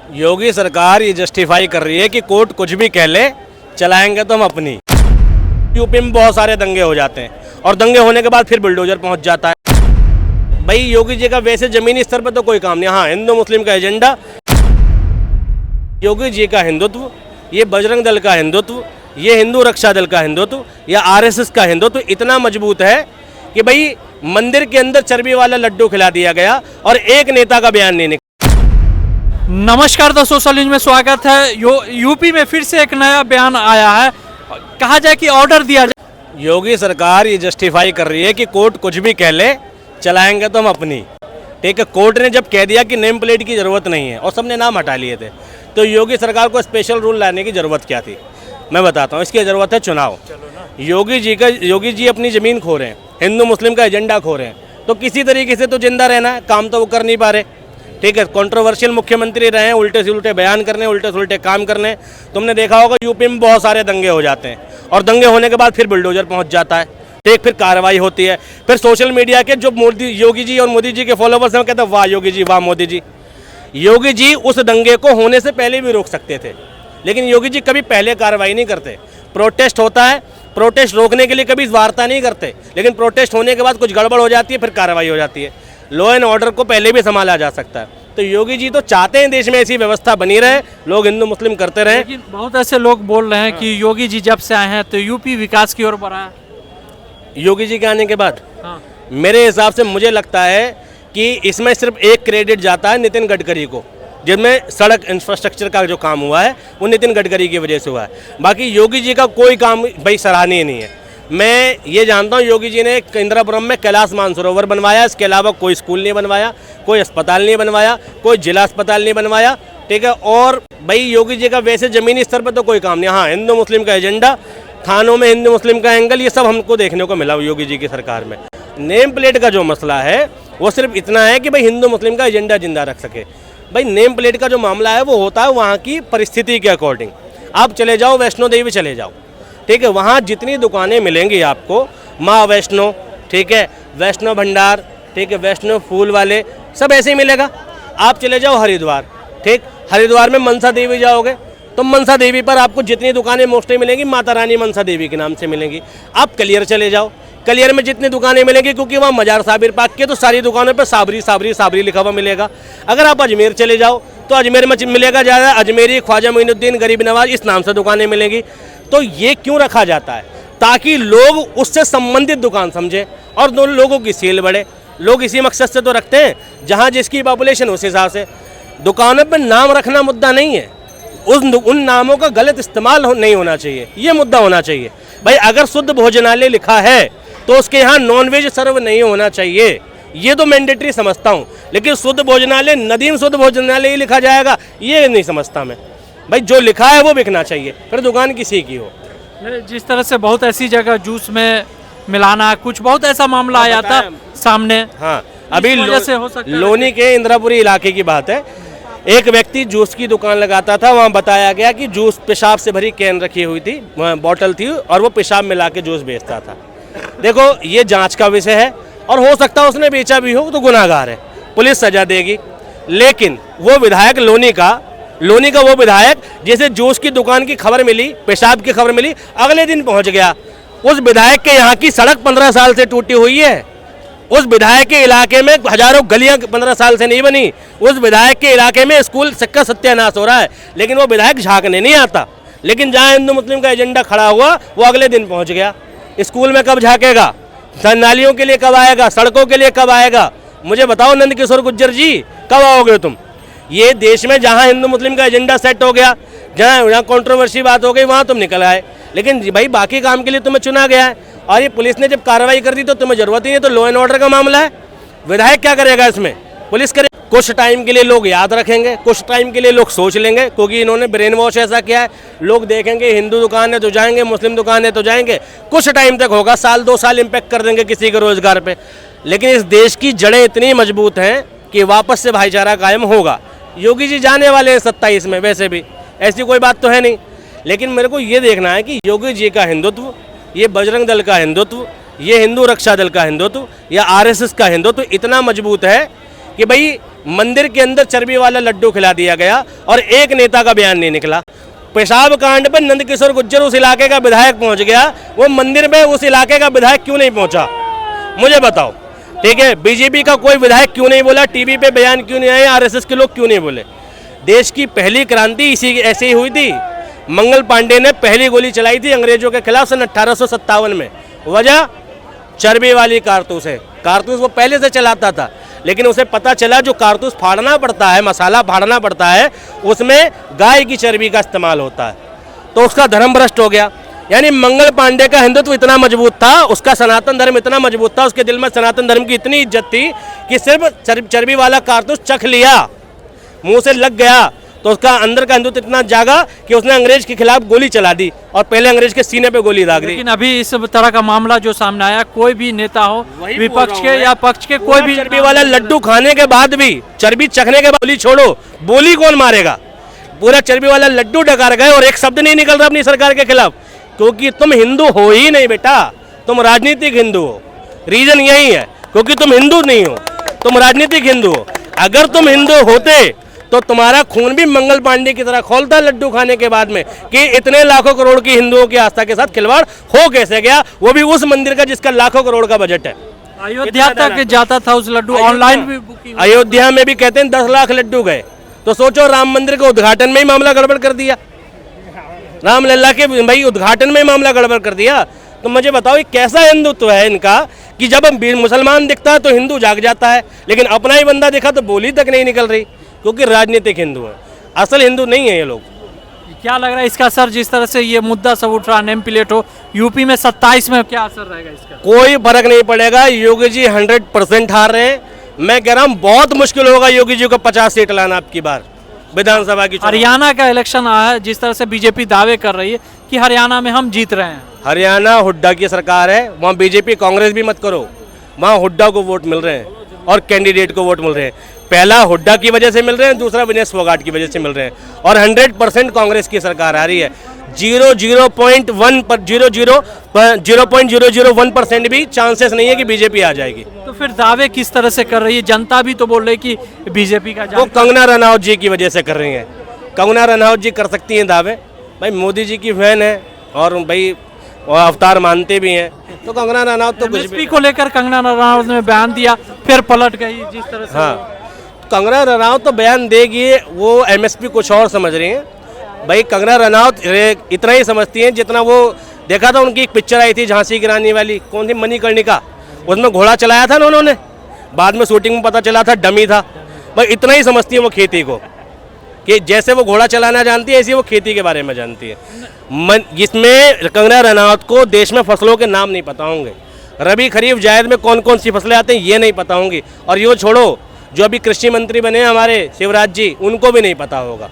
योगी सरकार ये जस्टिफाई कर रही है कि कोर्ट कुछ भी कह ले, चलाएंगे तो हम अपनी। यूपी में बहुत सारे दंगे हो जाते हैं और दंगे होने के बाद फिर बुलडोजर पहुंच जाता है। भाई योगी जी का वैसे जमीनी स्तर पर तो कोई काम नहीं। हाँ, हिंदू मुस्लिम का एजेंडा, योगी जी का हिंदुत्व, ये बजरंग दल का हिंदुत्व, ये हिंदू रक्षा दल का हिंदुत्व या आरएसएस का हिंदुत्व इतना मजबूत है कि भाई मंदिर के अंदर चर्बी वाला लड्डू खिला दिया गया और एक नेता का बयान नहीं निकला। नमस्कार दोस्तों, सोशल न्यूज में स्वागत है। यूपी में फिर से एक नया बयान आया है। कहा जाए कि ऑर्डर दिया जाए। योगी सरकार ये जस्टिफाई कर रही है कि कोर्ट कुछ भी कह ले, चलाएंगे तो हम अपनी। ठीक है, कोर्ट ने जब कह दिया कि नेम प्लेट की ज़रूरत नहीं है और सबने नाम हटा लिए थे, तो योगी सरकार को स्पेशल रूल लाने की ज़रूरत क्या थी? मैं बताता हूँ। इसकी ज़रूरत है चुनाव। योगी जी अपनी ज़मीन खो रहे हैं, हिंदू मुस्लिम का एजेंडा खो रहे हैं, तो किसी तरीके से तो जिंदा रहना है। काम तो वो कर नहीं पा रहे। ठीक है, कंट्रोवर्शियल मुख्यमंत्री रहे हैं, उल्टे से उल्टे बयान करने, उल्टे से उल्टे काम करने। तुमने देखा होगा यूपी में बहुत सारे दंगे हो जाते हैं और दंगे होने के बाद फिर बुलडोजर पहुंच जाता है। ठीक, फिर कार्रवाई होती है। फिर सोशल मीडिया के जो योगी जी और मोदी जी के फॉलोवर्स हैं, वो कहते हैं वाह योगी जी, वाह मोदी जी। योगी जी उस दंगे को होने से पहले भी रोक सकते थे, लेकिन योगी जी कभी पहले कार्रवाई नहीं करते। प्रोटेस्ट होता है, प्रोटेस्ट रोकने के लिए कभी वार्ता नहीं करते, लेकिन प्रोटेस्ट होने के बाद कुछ गड़बड़ हो जाती है, फिर कार्रवाई हो जाती है। लॉ एंड ऑर्डर को पहले भी संभाला जा सकता है। तो योगी जी तो चाहते हैं देश में ऐसी व्यवस्था बनी रहे, लोग हिंदू मुस्लिम करते रहे। लेकिन बहुत ऐसे लोग बोल रहे हैं कि योगी जी जब से आए हैं तो यूपी विकास की ओर बढ़ा है। योगी जी के आने के बाद हाँ। मेरे हिसाब से मुझे लगता है कि इसमें सिर्फ एक क्रेडिट जाता है नितिन गडकरी को, जिनमें सड़क इंफ्रास्ट्रक्चर का जो काम हुआ है वो नितिन गडकरी की वजह से हुआ है। बाकी योगी जी का कोई काम भाई सराहनीय नहीं है। मैं ये जानता हूँ योगी जी ने इंदिरापुरम में कैलाश मानसरोवर बनवाया, इसके अलावा कोई स्कूल नहीं बनवाया, कोई अस्पताल नहीं बनवाया, कोई जिला अस्पताल नहीं बनवाया। ठीक है, और भाई योगी जी का वैसे ज़मीनी स्तर पर तो कोई काम नहीं। हाँ, हिंदू मुस्लिम का एजेंडा, थानों में हिंदू मुस्लिम का एंगल, ये सब हमको देखने को मिला योगी जी की सरकार में। नेम प्लेट का जो मसला है वो सिर्फ इतना है कि भाई हिंदू मुस्लिम का एजेंडा जिंदा रख सके। भाई नेम प्लेट का जो मामला है वो होता है वहाँ की परिस्थिति के अकॉर्डिंग। आप चले जाओ वैष्णो देवी चले जाओ, ठीक है, वहाँ जितनी दुकानें मिलेंगी आपको, माँ वैष्णो, ठीक है, वैष्णो भंडार, ठीक है, वैष्णो फूल वाले, सब ऐसे ही मिलेगा। आप चले जाओ हरिद्वार, ठीक, हरिद्वार में मनसा देवी जाओगे तो मनसा देवी पर आपको जितनी दुकानें मोस्टली मिलेंगी माता रानी मनसा देवी के नाम से मिलेंगी। आप कलियर चले जाओ, कलियर में जितनी दुकानें मिलेंगी, क्योंकि वहाँ मजार साबिर पाक के, तो सारी दुकानों पर साबरी साबरी साबरी लिखा हुआ मिलेगा। अगर आप अजमेर चले जाओ तो अजमेर में मिलेगा ज़्यादा अजमेरी, ख्वाजा मोइनुद्दीन, गरीब नवाज, इस नाम से दुकानें मिलेंगी। तो ये क्यों रखा जाता है? ताकि लोग उससे संबंधित दुकान समझें और दो लोगों की सेल बढ़े। लोग इसी मकसद से तो रखते हैं, जहाँ जिसकी पॉपुलेशन उस हिसाब से। दुकानों पर नाम रखना मुद्दा नहीं है, उन नामों का गलत इस्तेमाल नहीं होना चाहिए, ये मुद्दा होना चाहिए। भाई अगर शुद्ध भोजनालय लिखा है तो उसके यहाँ नॉनवेज सर्व नहीं होना चाहिए, ये तो मैंडेटरी समझता हूँ। लेकिन शुद्ध भोजनालय, नदीम शुद्ध भोजनालय ही लिखा जाएगा, ये नहीं समझता मैं। भाई जो लिखा है वो बिकना चाहिए, फिर दुकान किसी की हो। जिस तरह से बहुत ऐसी जगह जूस में मिलाना, कुछ बहुत ऐसा मामला आया था सामने। हाँ, अभी लोनी है के इंदिरापुरी इलाके की बात है। एक व्यक्ति जूस की दुकान लगाता था, वहाँ बताया गया कि जूस पेशाब से भरी कैन रखी हुई थी, बॉटल थी, और वो पेशाब मिला के जूस बेचता था। देखो ये जांच का विषय है, और हो सकता है उसने बेचा भी हो तो गुनाहगार है, पुलिस सजा देगी। लेकिन वो विधायक लोनी का वो विधायक जिसे जूस की दुकान की खबर मिली, पेशाब की खबर मिली, अगले दिन पहुंच गया। उस विधायक के यहाँ की सड़क 15 साल से टूटी हुई है। उस विधायक के इलाके में हजारों गलियां 15 साल से नहीं बनी। उस विधायक के इलाके में स्कूल का सत्यानाश हो रहा है, लेकिन वो विधायक झांकने नहीं आता। लेकिन जहाँ हिंदू मुस्लिम का एजेंडा खड़ा हुआ वो अगले दिन पहुँच गया। स्कूल में कब झांकेगा? नालियों के लिए कब आएगा? सड़कों के लिए कब आएगा? मुझे बताओ नंद किशोर गुर्जर जी, कब आओगे तुम? ये देश में जहाँ हिंदू मुस्लिम का एजेंडा सेट हो गया, जहाँ कंट्रोवर्सी बात हो गई, वहाँ तुम निकल आए। लेकिन भाई बाकी काम के लिए तुम्हें चुना गया है, और ये पुलिस ने जब कार्रवाई कर दी तो तुम्हें जरूरत ही नहीं। तो लॉ एंड ऑर्डर का मामला है, विधायक क्या करेगा इसमें? पुलिस करे। कुछ टाइम के लिए लोग याद रखेंगे, कुछ टाइम के लिए लोग सोच लेंगे, क्योंकि इन्होंने ब्रेन वॉश ऐसा किया है। लोग देखेंगे हिंदू दुकान है तो जाएंगे, मुस्लिम दुकान है तो जाएंगे। कुछ टाइम तक होगा, साल 2 साल इम्पैक्ट कर देंगे किसी के रोजगार पे। लेकिन इस देश की जड़ें इतनी मजबूत हैं कि वापस से भाईचारा कायम होगा। योगी जी जाने वाले हैं 27 में, वैसे भी ऐसी कोई बात तो है नहीं। लेकिन मेरे को ये देखना है कि योगी जी का हिंदुत्व, ये बजरंग दल का हिंदुत्व, ये हिंदू रक्षा दल का हिंदुत्व या आरएसएस का हिंदुत्व इतना मजबूत है कि भाई मंदिर के अंदर चर्बी वाला लड्डू खिला दिया गया और एक नेता का बयान नहीं निकला। पेशाब कांड पर नंदकिशोर गुर्जर उस इलाके का विधायक पहुंच गया, वो मंदिर में उस इलाके का विधायक क्यों नहीं पहुंचा, मुझे बताओ। ठीक है, बीजेपी का कोई विधायक क्यों नहीं बोला, टीवी पे बयान क्यों नहीं आए, आरएसएस के लोग क्यों नहीं बोले। देश की पहली क्रांति इसी ऐसे ही हुई थी। मंगल पांडे ने पहली गोली चलाई थी अंग्रेजों के खिलाफ सन 1857 में। वजह चर्बी वाली कारतूस है। कारतूस वो पहले से चलाता था, लेकिन उसे पता चला जो कारतूस फाड़ना पड़ता है, मसाला फाड़ना पड़ता है, उसमें गाय की चर्बी का इस्तेमाल होता है, तो उसका धर्म भ्रष्ट हो गया। यानी मंगल पांडे का हिंदुत्व इतना मजबूत था, उसका सनातन धर्म इतना मजबूत था, उसके दिल में सनातन धर्म की इतनी इज्जत थी कि सिर्फ चर्बी वाला कारतूस चख लिया, मुंह से लग गया, तो उसका अंदर का हिंदुत्व इतना जागा कि उसने अंग्रेज के खिलाफ गोली चला दी और पहले अंग्रेज के सीने पे गोली दाग दी। लेकिन अभी इस तरह का मामला जो सामने आया, कोई भी नेता हो, विपक्ष के या पक्ष के, कोई भी चर्बी वाला लड्डू खाने के बाद भी, चर्बी चखने के बाद गोली छोड़ो, बोली कौन मारेगा। पूरा चर्बी वाला लड्डू डकार गए और एक शब्द नहीं निकल रहा अपनी सरकार के खिलाफ, क्योंकि तुम हिंदू हो ही नहीं बेटा, तुम राजनीतिक हिंदू हो। रीजन यही है, क्योंकि तुम हिंदू नहीं हो, तुम राजनीतिक हिंदू हो। अगर तुम हिंदू होते तो तुम्हारा खून भी मंगल पांडे की तरह खोलता लड्डू खाने के बाद में, कि इतने लाखों करोड़ की हिंदुओं की आस्था के साथ खिलवाड़ हो कैसे गया, वो भी उस मंदिर का जिसका लाखों करोड़ का बजट है। अयोध्या तक जाता था उस लड्डू, ऑनलाइन भी बुकिंग। अयोध्या में भी कहते हैं 10 लाख लड्डू गए, तो सोचो राम मंदिर के उद्घाटन में ही मामला गड़बड़ कर दिया, रामलला के भाई उद्घाटन में ही मामला गड़बड़ कर दिया। तो मुझे बताओ ये कैसा हिंदुत्व है इनका, कि जब मुसलमान दिखता है तो हिंदू जाग जाता है, लेकिन अपना ही बंदा दिखा तो बोली तक नहीं निकल रही, क्योंकि राजनीतिक हिंदू है, असल हिंदू नहीं है ये लोग। क्या लग रहा है इसका असर, जिस तरह से ये मुद्दा सब उठ रहा, नेम प्लेट हो, यूपी में 27 में क्या असर रहेगा इसका? कोई फर्क नहीं पड़ेगा। योगी जी 100% हार रहे हैं। मैं कह रहा हूँ बहुत मुश्किल होगा योगी जी को 50 सीट लाना आपकी बार विधानसभा की। हरियाणा का इलेक्शन आया है, जिस तरह से बीजेपी दावे कर रही है कि हरियाणा में हम जीत रहे हैं। हरियाणा हुड्डा की सरकार है, वहाँ बीजेपी कांग्रेस भी मत करो, वहाँ हुड्डा को वोट मिल रहे हैं और कैंडिडेट को वोट मिल रहे हैं। पहला हुड्डा की वजह से मिल रहे हैं, दूसरा विनेश फोगाट की वजह से मिल रहे हैं, और 100% कांग्रेस की सरकार आ रही है। 0.001% भी चांसेस नहीं है कि बीजेपी आ जाएगी। तो फिर दावे किस तरह से कर रही है? जनता भी तो बोल रही कि बीजेपी का वो कंगना रनौत जी की वजह से कर रही हैं। कंगना रनौत जी कर सकती हैं दावे, भाई मोदी जी की फैन है और भाई अवतार मानते भी हैं, तो कंगना रनौत तो कुछ भी को लेकर कंगना रनौत ने बयान दिया, फिर पलट गई जिस तरह से। हाँ, कंगना रनौत तो बयान देगी, वो एमएसपी कुछ और समझ रही हैं। भाई कंगना रनौत इतना ही समझती हैं जितना वो देखा था, उनकी एक पिक्चर आई थी झांसी की रानी वाली, कौन थी, मणिकर्णिका, उसमें घोड़ा चलाया था ना उन्होंने, बाद में शूटिंग में पता चला था डमी था। भाई इतना ही समझती है वो खेती को, कि जैसे वो घोड़ा चलाना जानती है ऐसी वो खेती के बारे में जानती है। इसमें कंगना रनौत को देश में फसलों के नाम नहीं पता होंगे, रबी खरीफ जायद में कौन कौन सी फसलें आती हैं ये नहीं पता होंगी, और ये छोड़ो जो अभी कृषि मंत्री बने हमारे शिवराज जी, उनको भी नहीं पता होगा।